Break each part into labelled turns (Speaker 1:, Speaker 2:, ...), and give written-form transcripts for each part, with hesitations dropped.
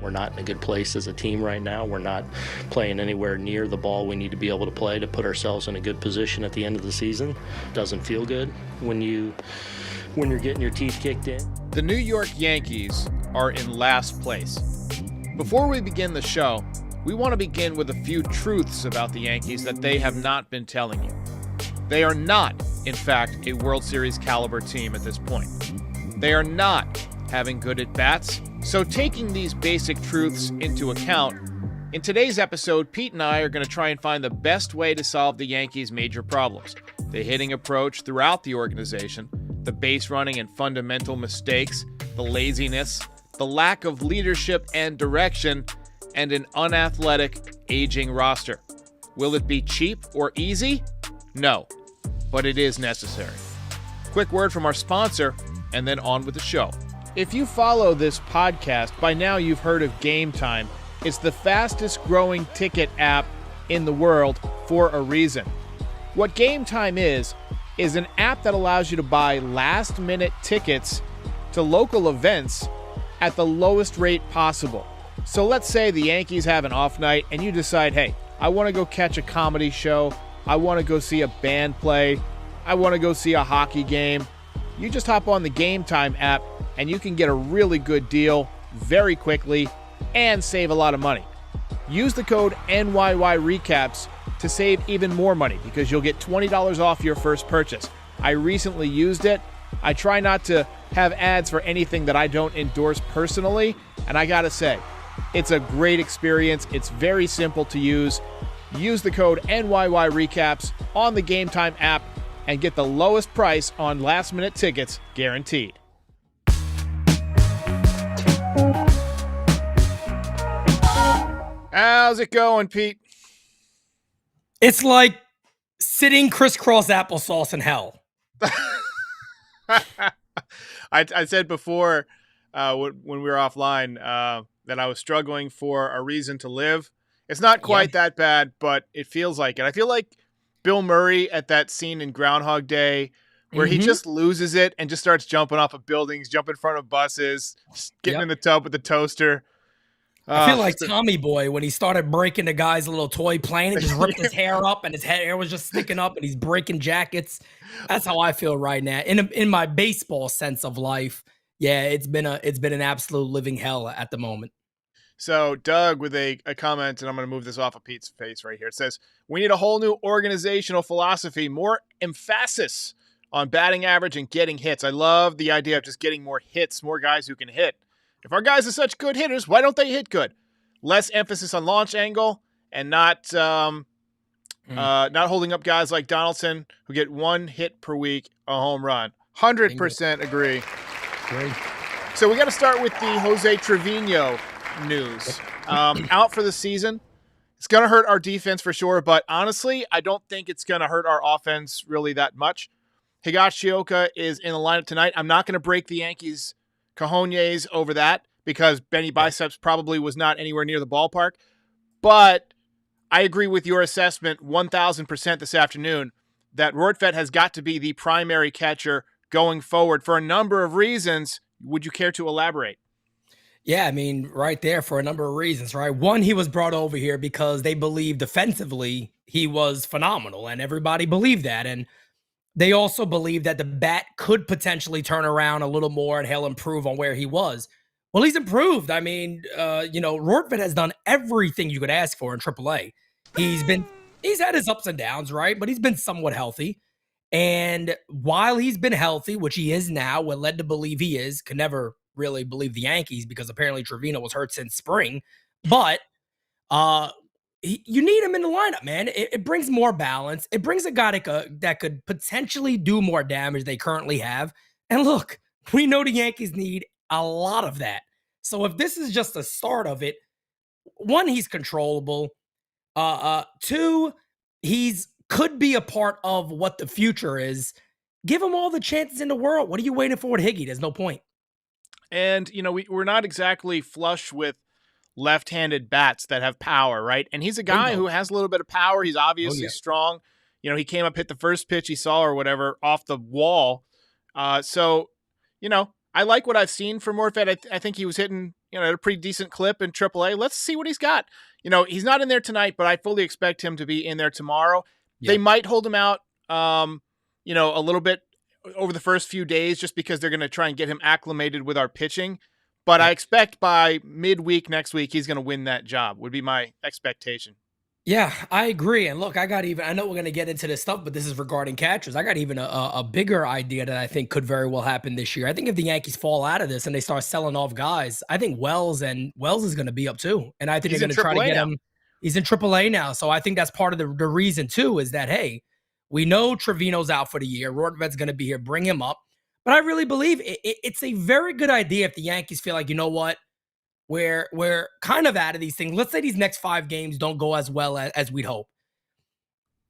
Speaker 1: We're not in a good place as a team right now. We're not playing anywhere near the ball we need to be able to play to put ourselves in a good position at the end of the season. Doesn't feel good when you're getting your teeth kicked in.
Speaker 2: The New York Yankees are in last place. Before we begin the show, we want to begin with a few truths about the Yankees that they have not been telling you. They are not, in fact, a World Series caliber team at this point. They are not having good at-bats. So taking these basic truths into account, in today's episode, Pete and I are going to try and find the best way to solve the Yankees' major problems. The hitting approach throughout the organization, the base running and fundamental mistakes, the laziness, the lack of leadership and direction, and an unathletic, aging roster. Will it be cheap or easy? No, but it is necessary. Quick word from our sponsor, and then on with the show. If you follow this podcast, by now you've heard of Game Time. It's the fastest growing ticket app in the world for a reason. What Game Time is an app that allows you to buy last-minute tickets to local events at the lowest rate possible. So let's say the Yankees have an off night and you decide, hey, I want to go catch a comedy show. I want to go see a band play. I want to go see a hockey game. You just hop on the Game Time app and you can get a really good deal very quickly and save a lot of money. Use the code NYY Recaps to save even more money because you'll get $20 off your first purchase. I recently used it. I try not to have ads for anything that I don't endorse personally, and I gotta say, it's a great experience. It's very simple to use. Use the code NYY Recaps on the Game Time app and get the lowest price on last-minute tickets guaranteed. How's it going, Pete?
Speaker 3: It's like sitting crisscross applesauce in hell.
Speaker 2: I said before when we were offline that I was struggling for a reason to live. It's not quite that bad, but it feels like it. I feel like Bill Murray at that scene in Groundhog Day where he just loses it and just starts jumping off of buildings, jumping in front of buses, getting in the tub with the toaster.
Speaker 3: I feel like Tommy Boy when he started breaking the guy's little toy plane and just ripped his hair up and his hair was just sticking up and he's breaking jackets. That's how I feel right now. In my baseball sense of life, yeah, it's been an absolute living hell at the moment.
Speaker 2: So Doug with a comment, and I'm going to move this off of Pete's face right here. It says, we need a whole new organizational philosophy, more emphasis on batting average and getting hits. I love the idea of just getting more hits, more guys who can hit. If our guys are such good hitters, why don't they hit good? Less emphasis on launch angle and not holding up guys like Donaldson who get one hit per week, a home run. 100% agree.
Speaker 3: Great.
Speaker 2: So we got to start with the Jose Trevino news. Out for the season. It's going to hurt our defense for sure, but honestly, I don't think it's going to hurt our offense really that much. Higashioka is in the lineup tonight. I'm not going to break the Yankees' cojones over that because Benny Biceps probably was not anywhere near the ballpark. But I agree with your assessment 1,000% this afternoon that Rortvedt has got to be the primary catcher going forward for a number of reasons. Would you care to elaborate?
Speaker 3: Yeah, I mean, right there for a number of reasons, right? One, he was brought over here because they believed defensively he was phenomenal, and everybody believed that. And they also believed that the bat could potentially turn around a little more and he'll improve on where he was. Well, he's improved. I mean, Rortvedt has done everything you could ask for in AAA. He's had his ups and downs, right? But he's been somewhat healthy. And while he's been healthy, which he is now, we're led to believe he is, could never really believe the Yankees because apparently Trevino was hurt since spring. But you need him in the lineup, man. It brings more balance. It brings a guy that could potentially do more damage they currently have. And look, we know the Yankees need a lot of that. So if this is just the start of it, one, he's controllable. Two, could be a part of what the future is. Give him all the chances in the world. What are you waiting for with Higgy? There's no point.
Speaker 2: And, we're not exactly flush with left-handed bats that have power, right? And he's a guy who has a little bit of power. He's obviously strong. He came up, hit the first pitch he saw or whatever off the wall. I like what I've seen from Rortvedt. I think he was hitting at a pretty decent clip in AAA. Let's see what he's got. He's not in there tonight, but I fully expect him to be in there tomorrow.
Speaker 3: Yeah.
Speaker 2: They might hold him out, a little bit over the first few days just because they're going to try and get him acclimated with our pitching. But I expect by midweek next week, he's going to win that job, would be my expectation.
Speaker 3: Yeah, I agree. And look, I know we're going to get into this stuff, but this is regarding catchers. I got even a bigger idea that I think could very well happen this year. I think if the Yankees fall out of this and they start selling off guys, I think Wells is going to be up too. And I think they're going to try to get him. He's in AAA now. So I think that's part of the reason too, is that, hey, we know Trevino's out for the year. Rortved's going to be here. Bring him up. But I really believe it's a very good idea if the Yankees feel like, you know what? We're kind of out of these things. Let's say these next 5 games don't go as well as we'd hope.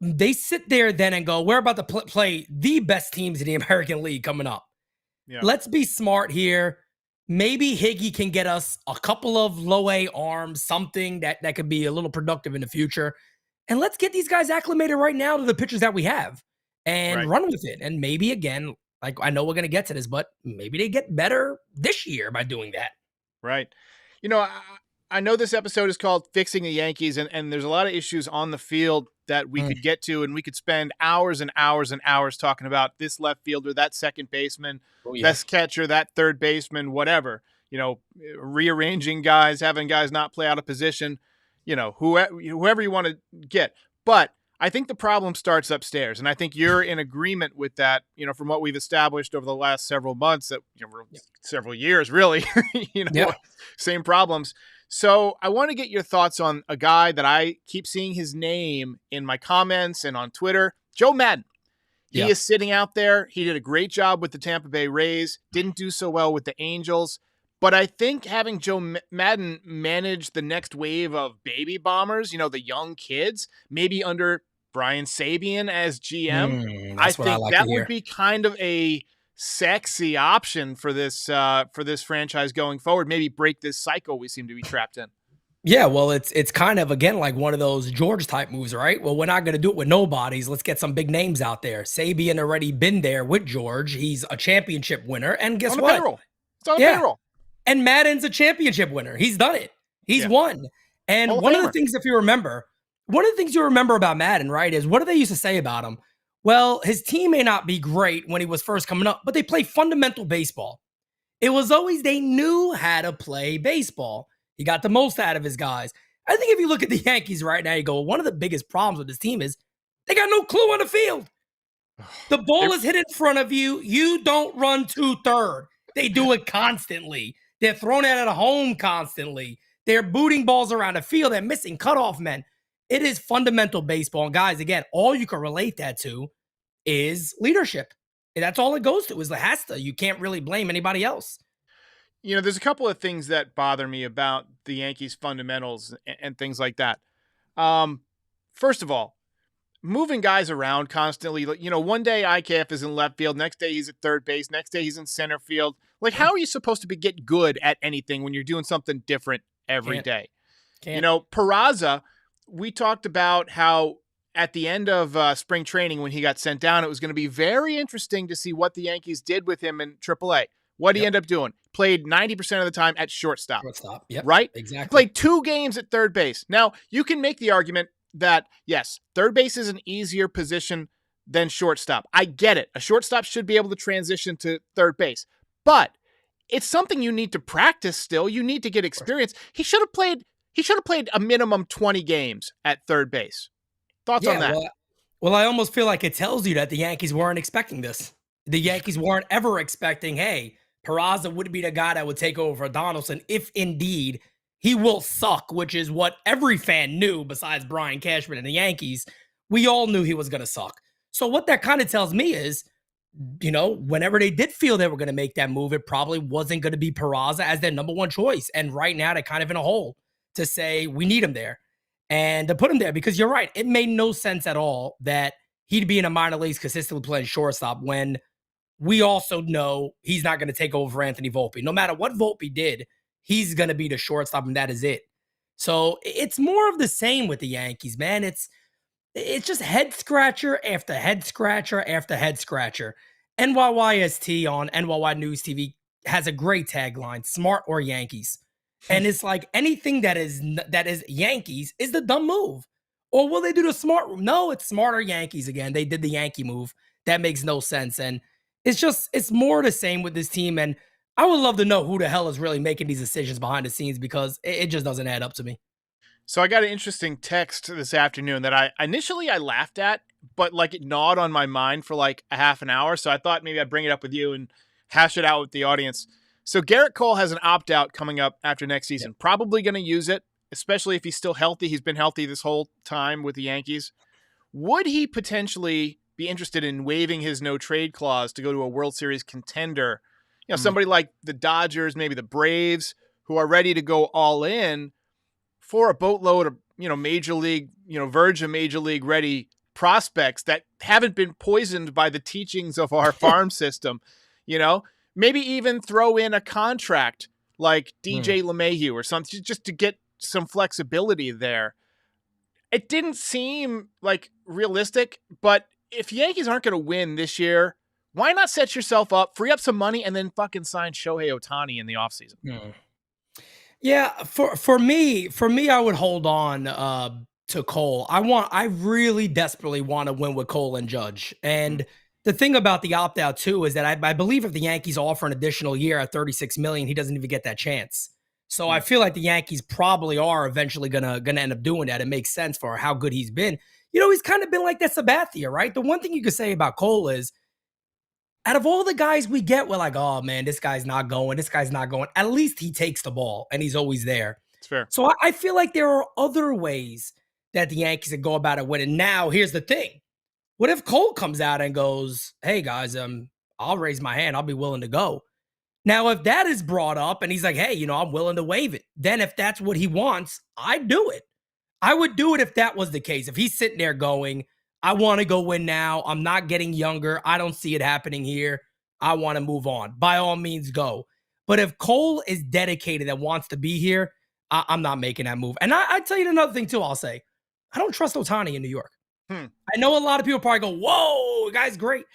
Speaker 3: They sit there then and go, we're about to play the best teams in the American League coming up. Yeah. Let's be smart here. Maybe Higgy can get us a couple of low-A arms, something that could be a little productive in the future. And let's get these guys acclimated right now to the pitchers that we have and run with it. And maybe, again, like I know we're going to get to this, but maybe they get better this year by doing that.
Speaker 2: Right. I know this episode is called Fixing the Yankees, and there's a lot of issues on the field that we could get to, and we could spend hours and hours and hours talking about this left fielder, that second baseman, this catcher, that third baseman, whatever. Rearranging guys, having guys not play out of position, whoever you want to get. But I think the problem starts upstairs, and I think you're in agreement with that, from what we've established over the last several months, that several years, really, same problems. So I want to get your thoughts on a guy that I keep seeing his name in my comments and on Twitter, Joe Maddon. He is sitting out there. He did a great job with the Tampa Bay Rays, didn't do so well with the Angels. But I think having Joe Maddon manage the next wave of baby bombers, the young kids, maybe under Brian Sabian as GM, I think that would be kind of a sexy option for this franchise going forward. Maybe break this cycle we seem to be trapped in.
Speaker 3: Yeah, well, it's kind of, again, like one of those George type moves, right? Well, we're not going to do it with nobodies. Let's get some big names out there. Sabian already been there with George. He's a championship winner. And guess what?
Speaker 2: Payroll. It's on payroll.
Speaker 3: And Madden's a championship winner. He's done it. He's won. And one of the things, if you remember, about Maddon, right, is what do they used to say about him? Well, his team may not be great when he was first coming up, but they play fundamental baseball. It was always they knew how to play baseball. He got the most out of his guys. I think if you look at the Yankees right now, you go, one of the biggest problems with this team is they got no clue on the field. The ball is hit in front of you. You don't run to third. They do it constantly. They're throwing it at home constantly. They're booting balls around the field. They're missing cutoff men. It is fundamental baseball. And guys, again, all you can relate that to is leadership. And that's all it goes to, is the has to. You can't really blame anybody else.
Speaker 2: There's a couple of things that bother me about the Yankees fundamentals and things like that. First of all, moving guys around constantly. One day IKF is in left field, next day he's at third base, next day he's in center field. Like, how are you supposed to get good at anything when you're doing something different every day? Peraza, we talked about how at the end of spring training when he got sent down, it was going to be very interesting to see what the Yankees did with him in AAA. What did he end up doing? Played 90% of the time at shortstop. Right?
Speaker 3: Exactly.
Speaker 2: Played 2 games at third base. Now, you can make the argument that, yes, third base is an easier position than shortstop. I get it. A shortstop should be able to transition to third base. But it's something you need to practice still. You need to get experience. He should have played a minimum 20 games at third base. Thoughts on that?
Speaker 3: Well, I almost feel like it tells you that the Yankees weren't expecting this. The Yankees weren't ever expecting, hey, Peraza would be the guy that would take over for Donaldson if indeed he will suck, which is what every fan knew besides Brian Cashman and the Yankees. We all knew he was going to suck. So what that kind of tells me is, whenever they did feel they were going to make that move, it probably wasn't going to be Peraza as their number one choice. And right now they're kind of in a hole to say we need him there and to put him there, because you're right. It made no sense at all that he'd be in a minor leagues consistently playing shortstop when we also know he's not going to take over for Anthony Volpe. No matter what Volpe did, he's going to be the shortstop, and that is it. So it's more of the same with the Yankees, man. It's just head scratcher after head scratcher after head scratcher. NYYST on NYY News TV has a great tagline, Smart or Yankees. And it's like anything that is Yankees is the dumb move. Or will they do the smart move? No, it's smarter Yankees again. They did the Yankee move. That makes no sense. And it's more the same with this team. And I would love to know who the hell is really making these decisions behind the scenes because it just doesn't add up to me.
Speaker 2: So I got an interesting text this afternoon that I initially laughed at, but like it gnawed on my mind for like a half an hour. So I thought maybe I'd bring it up with you and hash it out with the audience. So Garrett Cole has an opt-out coming up after next season. Yep. Probably going to use it, especially if he's still healthy. He's been healthy this whole time with the Yankees. Would he potentially be interested in waiving his no-trade clause to go to a World Series contender? You know, somebody like the Dodgers, maybe the Braves, who are ready to go all in for a boatload of, major league, verge of major league ready prospects that haven't been poisoned by the teachings of our farm system, maybe even throw in a contract like DJ LeMahieu or something just to get some flexibility there. It didn't seem like realistic, but if Yankees aren't going to win this year, why not set yourself up, free up some money, and then fucking sign Shohei Ohtani in the offseason?
Speaker 3: Yeah, for me, I would hold on to Cole. I really desperately want to win with Cole and Judge. And the thing about the opt-out too is that I believe if the Yankees offer an additional year at $36 million, he doesn't even get that chance. So I feel like the Yankees probably are eventually gonna end up doing that. It makes sense for how good he's been. He's kind of been like that Sabathia, right? The one thing you could say about Cole is, out of all the guys we get, we're like, oh man, this guy's not going. This guy's not going. At least he takes the ball and he's always there.
Speaker 2: It's fair.
Speaker 3: So I feel like there are other ways that the Yankees could go about it winning. Now, here's the thing. What if Cole comes out and goes, hey guys, I'll raise my hand. I'll be willing to go. Now, if that is brought up and he's like, hey, I'm willing to waive it. Then if that's what he wants, I'd do it. I would do it if that was the case. If he's sitting there going, I want to go win now. I'm not getting younger. I don't see it happening here. I want to move on. By all means, go. But if Cole is dedicated and wants to be here, I'm not making that move. And I tell you another thing, too, I'll say. I don't trust Ohtani in New York. I know a lot of people probably go, whoa, the guy's great.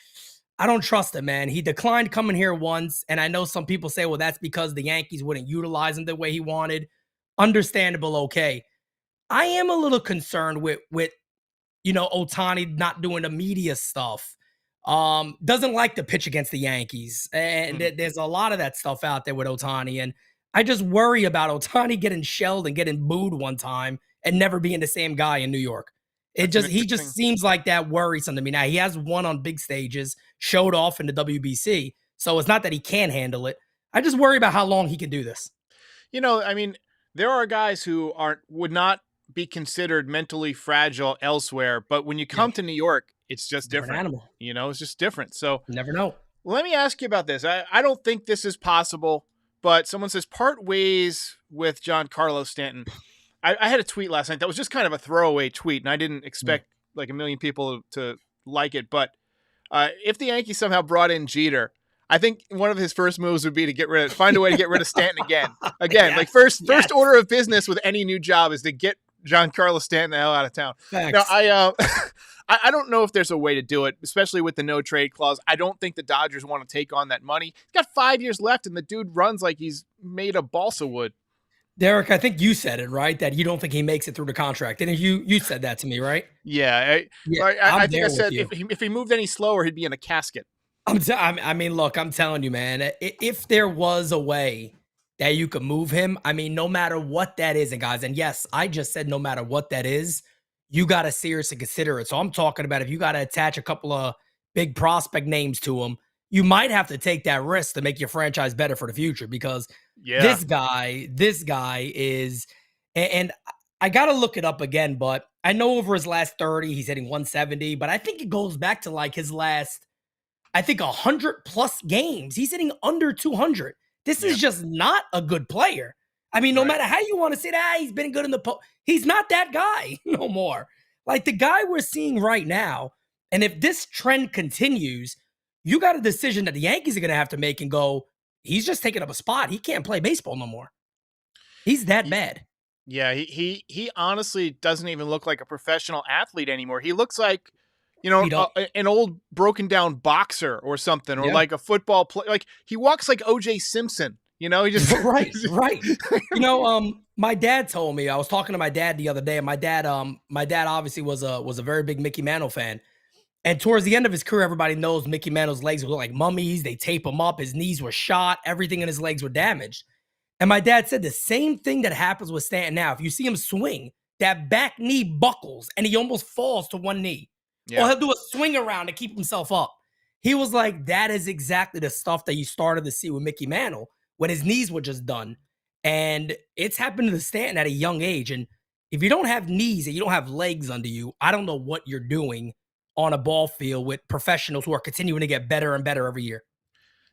Speaker 3: I don't trust him, man. He declined coming here once. And I know some people say, well, that's because the Yankees wouldn't utilize him the way he wanted. Understandable, okay. I am a little concerned with Ohtani not doing the media stuff. Doesn't like to pitch against the Yankees. And there's a lot of that stuff out there with Ohtani. And I just worry about Ohtani getting shelled and getting booed one time and never being the same guy in New York. He just seems like that worrisome to me. Now, he has won on big stages, showed off in the WBC. So it's not that he can't handle it. I just worry about how long he can do this.
Speaker 2: There are guys who would not be considered mentally fragile elsewhere, but when you come to New York, it's just different.
Speaker 3: Animal.
Speaker 2: It's just different. So
Speaker 3: you never know.
Speaker 2: Let me ask you about this. I don't think this is possible, but someone says part ways with Giancarlo Stanton. I had a tweet last night that was just kind of a throwaway tweet, and I didn't expect like a million people to like it. But if the Yankees somehow brought in Jeter, I think one of his first moves would be to find a way to get rid of Stanton again. Yes. Like first order of business with any new job is to get Giancarlo Stanton the hell out of town.
Speaker 3: Thanks.
Speaker 2: Now, I don't know if there's a way to do it, especially with the no trade clause. I don't think the Dodgers want to take on that money. He's got 5 years left, and the dude runs like he's made of balsa wood.
Speaker 3: Derek, I think you said it, right? That you don't think he makes it through the contract. And you said that to me, right?
Speaker 2: Yeah. I think I said if he moved any slower, he'd be in a casket.
Speaker 3: Look, I'm telling you, man, if there was a way that you could move him, no matter what that is, and guys, and yes, I just said no matter what that is, you got to seriously consider it. So I'm talking about if you got to attach a couple of big prospect names to him, you might have to take that risk to make your franchise better for the future because this guy is, and I got to look it up again, but I know over his last 30, he's hitting 170, but I think it goes back to like his last, 100 plus games. He's hitting under 200. This is just not a good player. No matter how you want to say that, he's been good in the he's not that guy no more. Like the guy we're seeing right now, and if this trend continues, you got a decision that the Yankees are going to have to make and go, he's just taking up a spot. He can't play baseball no more. He's that bad.
Speaker 2: Yeah, he honestly doesn't even look like a professional athlete anymore. He looks like, an old broken down boxer or something, or like a football player. Like he walks like O.J. Simpson, You know, he just
Speaker 3: right. My dad told me, I was talking to my dad the other day, and my dad obviously was a very big Mickey Mantle fan. And towards the end of his career, everybody knows Mickey Mantle's legs were like mummies. They tape him up. His knees were shot. Everything in his legs were damaged. And my dad said the same thing that happens with Stanton now. If you see him swing, that back knee buckles and he almost falls to one knee.
Speaker 2: Yeah.
Speaker 3: Or he'll do a swing around to keep himself up. He was like, that is exactly the stuff that you started to see with Mickey Mantle when his knees were just done. And it's happened to the Stanton at a young age. And if you don't have knees and you don't have legs under you, I don't know what you're doing on a ball field with professionals who are continuing to get better and better every year.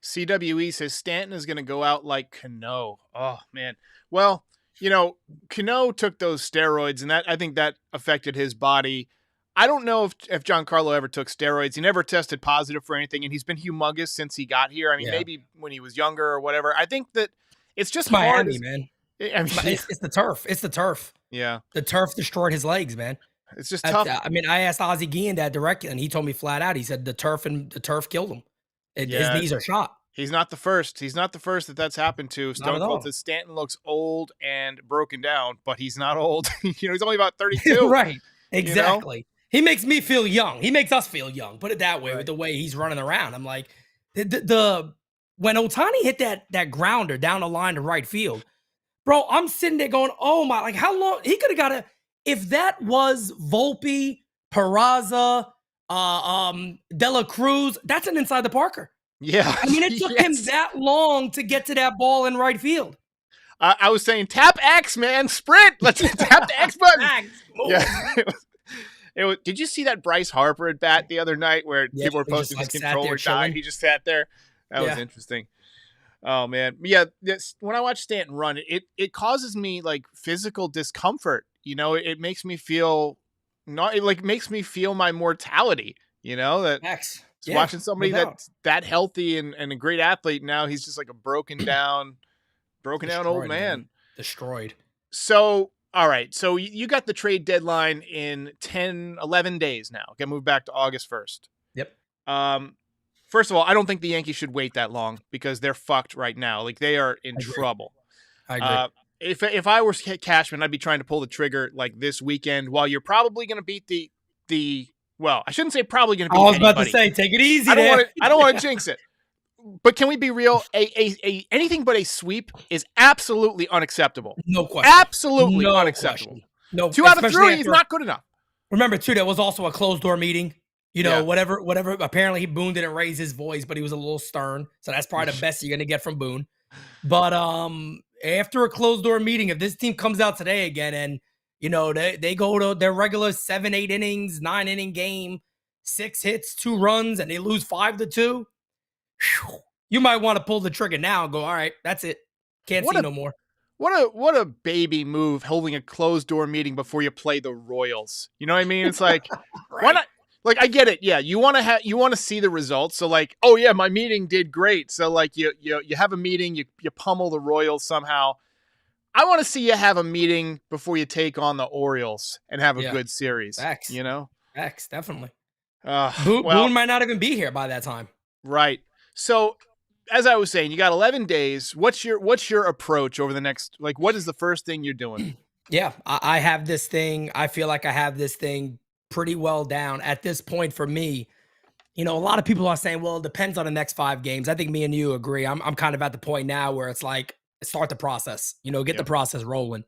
Speaker 2: CWE says Stanton is going to go out like Cano. Oh, man. Well, you know, Cano took those steroids, and that I think that affected his body. I don't know if Giancarlo ever took steroids. He never tested positive for anything, and he's been humongous since he got here. I mean, maybe when he was younger or whatever. I think that it's just hard.
Speaker 3: Miami, man.
Speaker 2: I mean,
Speaker 3: it's the turf. It's the turf.
Speaker 2: Yeah.
Speaker 3: The turf destroyed his legs, man.
Speaker 2: It's just tough.
Speaker 3: I mean, I asked Ozzie Guillen that directly, and he told me flat out. He said the turf killed him. His knees are shot.
Speaker 2: He's not the first. He's not the first that's happened to. Stone Cold says Stanton looks old and broken down, but he's not old. He's only about 32.
Speaker 3: Right. Exactly.
Speaker 2: You know?
Speaker 3: He makes me feel young. He makes us feel young. Put it that way, with the way he's running around. I'm like, when Ohtani hit that grounder down the line to right field, bro, I'm sitting there going, oh my, like how long he could have got if that was Volpe, Peraza, De La Cruz, that's an inside the Parker.
Speaker 2: Yeah.
Speaker 3: I mean, it took him that long to get to that ball in right field.
Speaker 2: I was saying, tap X, man, sprint. Let's tap the X button. Yeah. Did you see that Bryce Harper at bat the other night where people were posting his controller died? He just sat there. That was interesting. Oh man. Yeah. When I watch Stanton run, it causes me like physical discomfort. You know, it makes me feel makes me feel my mortality, you know, that watching somebody that's that healthy and a great athlete. Now he's just like a broken down old man.
Speaker 3: Destroyed.
Speaker 2: So, all right. So you got the trade deadline in 11 days now. Okay. Move back to August 1st.
Speaker 3: Yep.
Speaker 2: First of all, I don't think the Yankees should wait that long because they're fucked right now. Like they are in trouble.
Speaker 3: I agree.
Speaker 2: If I were Cashman, I'd be trying to pull the trigger like this weekend while you're probably going to beat the well, I shouldn't say probably going to beat anybody.
Speaker 3: I was about to say, take it easy.
Speaker 2: I don't want to jinx it. But can we be real? Anything but a sweep is absolutely unacceptable.
Speaker 3: No question.
Speaker 2: Absolutely unacceptable.
Speaker 3: Question. No,
Speaker 2: 2 out of 3 is not good enough.
Speaker 3: Remember, too, there was also a closed door meeting. You know, whatever. Apparently, Boone didn't raise his voice, but he was a little stern. So that's probably the best you're going to get from Boone. But after a closed door meeting, if this team comes out today again and, you know, they go to their regular 7-8 innings, 9-inning game, 6 hits, 2 runs, and they lose 5-2, you might want to pull the trigger now and go, all right, that's it. Can't see no more.
Speaker 2: What a baby move holding a closed door meeting before you play the Royals. You know what I mean? It's like, why not? Like, I get it. Yeah. You want to see the results. So like, oh yeah, my meeting did great. So like you have a meeting, you pummel the Royals somehow. I want to see you have a meeting before you take on the Orioles and have a good series.
Speaker 3: Facts.
Speaker 2: You know?
Speaker 3: Facts, definitely.
Speaker 2: Boone
Speaker 3: might not even be here by that time.
Speaker 2: Right. So as I was saying, you got 11 days. What's your approach over the next, like, what is the first thing you're doing?
Speaker 3: Yeah, I have this thing. I feel like I have this thing pretty well down at this point for me. You know, a lot of people are saying, well, it depends on the next 5 games. I think me and you agree. I'm kind of at the point now where it's like, start the process, you know, get the process rolling.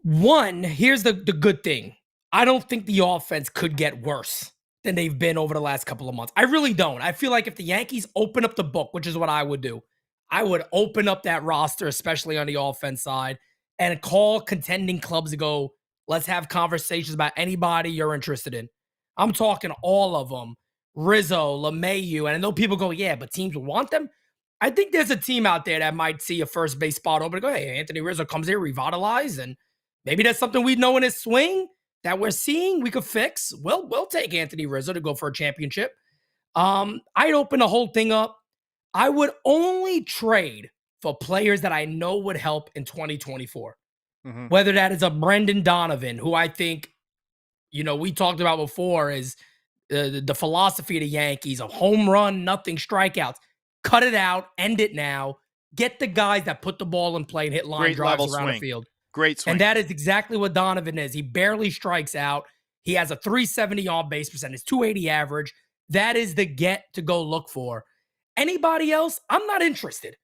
Speaker 3: One, here's the good thing. I don't think the offense could get worse than they've been over the last couple of months. I really don't. I feel like if the Yankees open up the book, which is what I would do, I would open up that roster, especially on the offense side, and call contending clubs to go, let's have conversations about anybody you're interested in. I'm talking all of them. Rizzo, LeMahieu, and I know people go, yeah, but teams want them. I think there's a team out there that might see a first base spot open and go, hey, Anthony Rizzo comes here, revitalized, and maybe that's something we know in his swing that we're seeing we could fix. We'll take Anthony Rizzo to go for a championship. I'd open the whole thing up. I would only trade for players that I know would help in 2024. Mm-hmm. Whether that is a Brendan Donovan, who I think, you know, we talked about before is the philosophy of the Yankees of home run, nothing strikeouts. Cut it out, end it now, Get the guys that put the ball in play and hit line
Speaker 2: Great
Speaker 3: drives
Speaker 2: level
Speaker 3: around the
Speaker 2: swing.
Speaker 3: field.
Speaker 2: Great swing.
Speaker 3: And that is exactly what Donovan is. He barely strikes out. He has a 370 on base percentage, 280 average. That is the get to go look for. Anybody else, I'm not interested.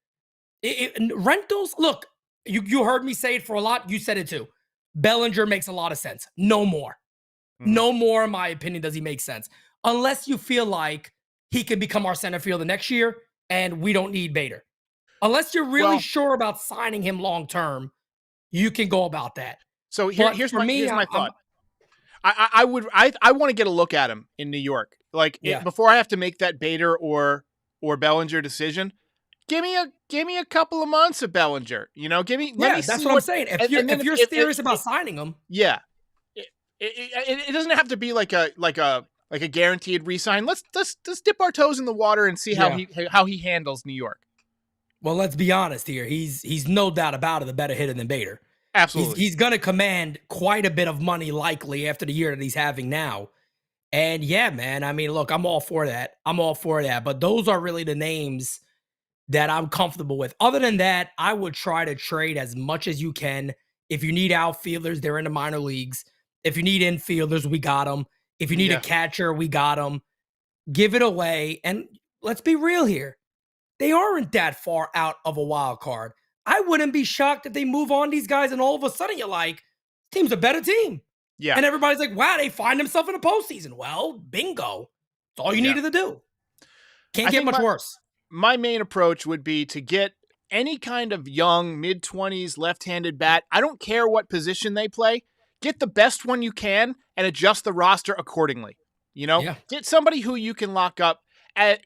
Speaker 3: Rentals, look, you heard me say it for a lot. You said it too. Bellinger makes a lot of sense. No more. No more, in my opinion, does he make sense. Unless you feel like he could become our center fielder next year and we don't need Bader. Unless you're really sure about signing him long term, you can go about that.
Speaker 2: So here's my thought. I want to get a look at him in New York. Before I have to make that Bader or Bellinger decision, give me a couple of months of Bellinger. Let me
Speaker 3: that's
Speaker 2: see
Speaker 3: what I'm saying. If you're serious about signing him,
Speaker 2: it doesn't have to be like a guaranteed re-sign. Let's dip our toes in the water and see how he handles New York.
Speaker 3: Well, let's be honest here. He's no doubt about it a better hitter than Bader.
Speaker 2: Absolutely.
Speaker 3: He's going to command quite a bit of money likely after the year that he's having now. And yeah, man, I mean, look, I'm all for that. But those are really the names that I'm comfortable with. Other than that, I would try to trade as much as you can. If you need outfielders, they're in the minor leagues. If you need infielders, we got them. If you need a catcher, we got them. Give it away. And let's be real here. They aren't that far out of a wild card. I wouldn't be shocked if they move on these guys and all of a sudden you're like, team's a better team.
Speaker 2: Yeah.
Speaker 3: And everybody's like, wow, they find themselves in the postseason. Well, bingo. That's all you needed to do. Can't get much worse.
Speaker 2: My main approach would be to get any kind of young, mid-20s, left-handed bat. I don't care what position they play. Get the best one you can and adjust the roster accordingly. Get somebody who you can lock up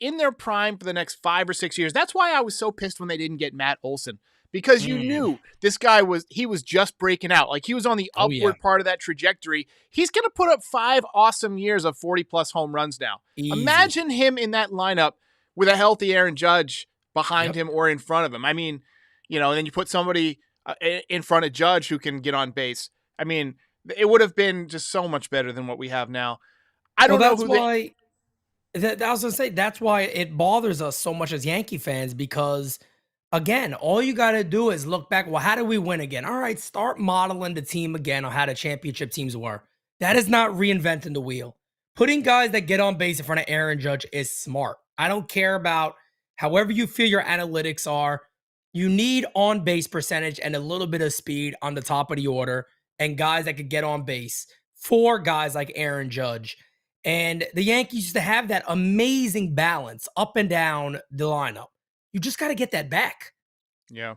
Speaker 2: in their prime for the next 5 or 6 years. That's why I was so pissed when they didn't get Matt Olson. Because you knew this guy was just breaking out. Like he was on the upward part of that trajectory. He's going to put up 5 awesome years of 40-plus home runs now. Easy. Imagine him in that lineup with a healthy Aaron Judge behind him or in front of him. I mean, and then you put somebody in front of Judge who can get on base. I mean, it would have been just so much better than what we have now. I don't know who
Speaker 3: I was going to say, that's why it bothers us so much as Yankee fans because – again, all you got to do is look back. Well, how did we win again? All right, start modeling the team again on how the championship teams were. That is not reinventing the wheel. Putting guys that get on base in front of Aaron Judge is smart. I don't care about however you feel your analytics are. You need on-base percentage and a little bit of speed on the top of the order and guys that could get on base for guys like Aaron Judge. And the Yankees used to have that amazing balance up and down the lineup. You just got to get that back.
Speaker 2: Yeah.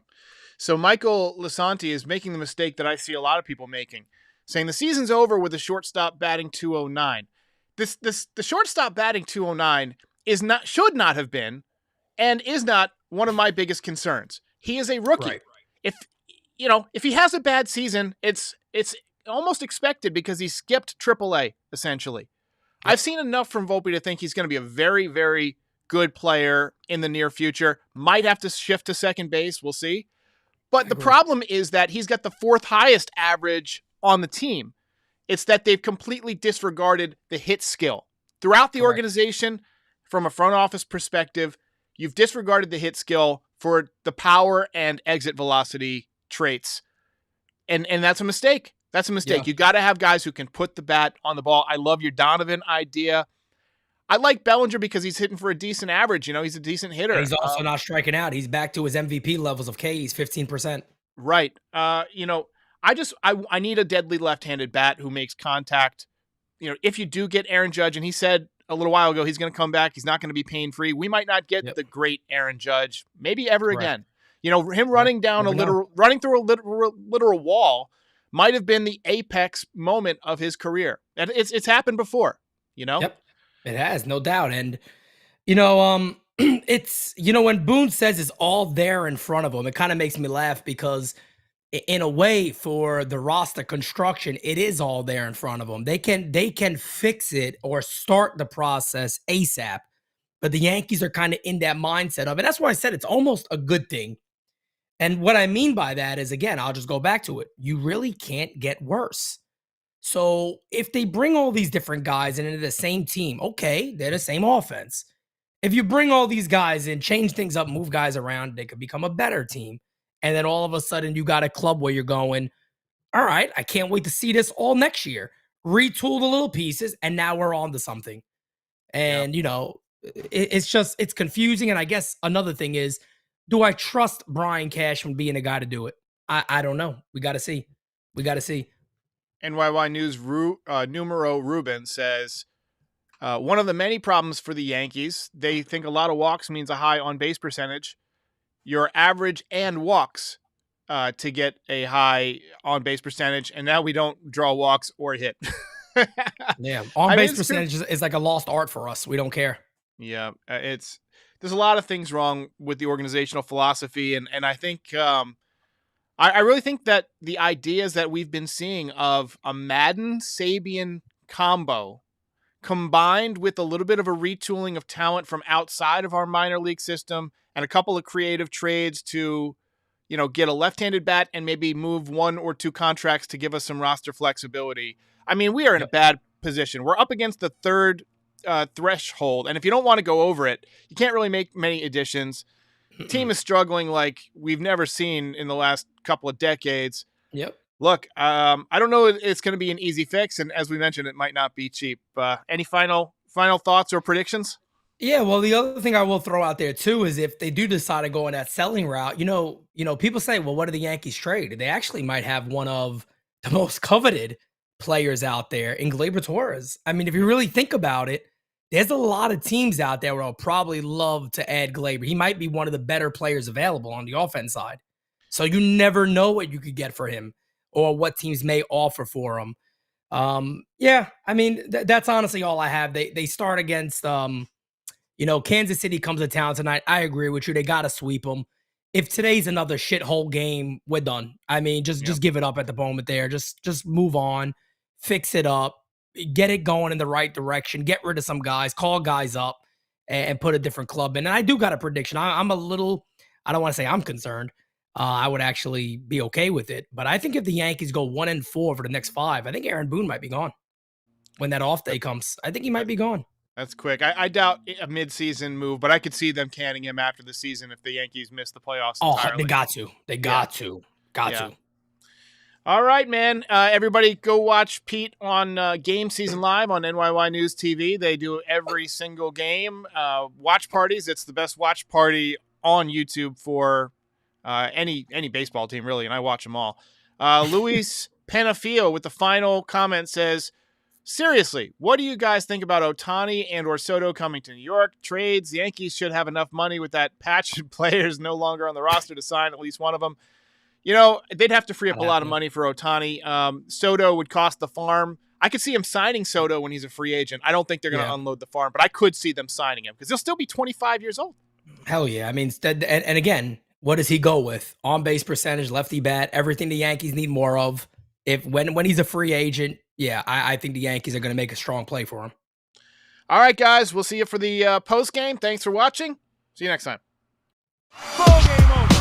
Speaker 2: So Michael Lisanti is making the mistake that I see a lot of people making, saying the season's over with the shortstop batting 209. The shortstop batting 209 should not have been and is not one of my biggest concerns. He is a rookie.
Speaker 3: Right.
Speaker 2: If he has a bad season, it's almost expected because he skipped AAA essentially. Yep. I've seen enough from Volpe to think he's going to be a very, very good player in the near future. Might have to shift to second base. We'll see. But the problem is that he's got the 4th highest average on the team. It's that they've completely disregarded the hit skill. Throughout the organization, from a front office perspective, you've disregarded the hit skill for the power and exit velocity traits. And that's a mistake. That's a mistake. Yeah. You got to have guys who can put the bat on the ball. I love your Donovan idea. I like Bellinger because he's hitting for a decent average. He's a decent hitter.
Speaker 3: And he's also not striking out. He's back to his MVP levels of Ks, 15%.
Speaker 2: Right. I need a deadly left-handed bat who makes contact. If you do get Aaron Judge, and he said a little while ago he's going to come back, he's not going to be pain-free. We might not get the great Aaron Judge, maybe ever again. Him running down running through a literal wall might have been the apex moment of his career. And it's happened before.
Speaker 3: Yep. It has, no doubt. And, it's, when Boone says it's all there in front of him, it kind of makes me laugh because in a way for the roster construction, it is all there in front of them. They can fix it or start the process ASAP, but the Yankees are kind of in that mindset of it. That's why I said it's almost a good thing. And what I mean by that is, again, I'll just go back to it. You really can't get worse. So if they bring all these different guys into the same team, okay, they're the same offense. If you bring all these guys in, change things up, move guys around, they could become a better team. And then all of a sudden you got a club where you're going, all right, I can't wait to see this all next year. Retool the little pieces, and now we're on to something.
Speaker 2: Yeah.
Speaker 3: And, it's confusing. And I guess another thing is, do I trust Brian Cashman being a guy to do it? I don't know. We got to see.
Speaker 2: NYY News Numero Ruben says, one of the many problems for the Yankees, they think a lot of walks means a high on-base percentage. Your average and walks to get a high on-base percentage, and now we don't draw walks or hit.
Speaker 3: Yeah, on-base percentage is like a lost art for us. We don't care.
Speaker 2: Yeah, there's a lot of things wrong with the organizational philosophy, and I think I really think that the ideas that we've been seeing of a Madden-Sabian combo combined with a little bit of a retooling of talent from outside of our minor league system and a couple of creative trades to, get a left-handed bat and maybe move one or two contracts to give us some roster flexibility. I mean, we are in a bad position. We're up against the third threshold, and if you don't want to go over it, you can't really make many additions. The team is struggling like we've never seen in the last couple of decades.
Speaker 3: Yep.
Speaker 2: Look, I don't know if it's going to be an easy fix, and as we mentioned, it might not be cheap. Any final thoughts or predictions?
Speaker 3: Yeah, well, the other thing I will throw out there too is if they do decide to go in that selling route, people say, well, what do the Yankees trade? They actually might have one of the most coveted players out there in Gleyber Torres. I mean, if you really think about it, there's a lot of teams out there where I'll probably love to add Gleyber. He might be one of the better players available on the offense side. So you never know what you could get for him or what teams may offer for him. I mean, that's honestly all I have. They start against, Kansas City comes to town tonight. I agree with you. They got to sweep them. If today's another shithole game, we're done. I mean, just give it up at the moment there. Just move on, fix it up, get it going in the right direction, get rid of some guys, call guys up, and put a different club in. And I do got a prediction. I'm a little, I don't want to say I'm concerned. I would actually be okay with it. But I think if the Yankees go 1-4 for the next 5, I think Aaron Boone might be gone when that off day comes. I think he might be gone.
Speaker 2: That's quick. I doubt a midseason move, but I could see them canning him after the season if the Yankees miss the playoffs entirely.
Speaker 3: They got to. They got to.
Speaker 2: All right, man. Everybody go watch Pete on Game Season Live on NYY News TV. They do every single game. Watch parties. It's the best watch party on YouTube for any baseball team, really, and I watch them all. Luis Penafio with the final comment says, seriously, what do you guys think about Ohtani and or Soto coming to New York? Trades, the Yankees should have enough money with that patch of players no longer on the roster to sign at least one of them. They'd have to free up a lot of money for Ohtani. Soto would cost the farm. I could see him signing Soto when he's a free agent. I don't think they're going to unload the farm, but I could see them signing him because he'll still be 25 years old.
Speaker 3: Hell yeah. I mean, and again, what does he go with? On-base percentage, lefty bat, everything the Yankees need more of. When he's a free agent, I think the Yankees are going to make a strong play for him.
Speaker 2: All right, guys. We'll see you for the post game. Thanks for watching. See you next time.
Speaker 4: Ball game over.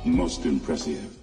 Speaker 5: Most impressive.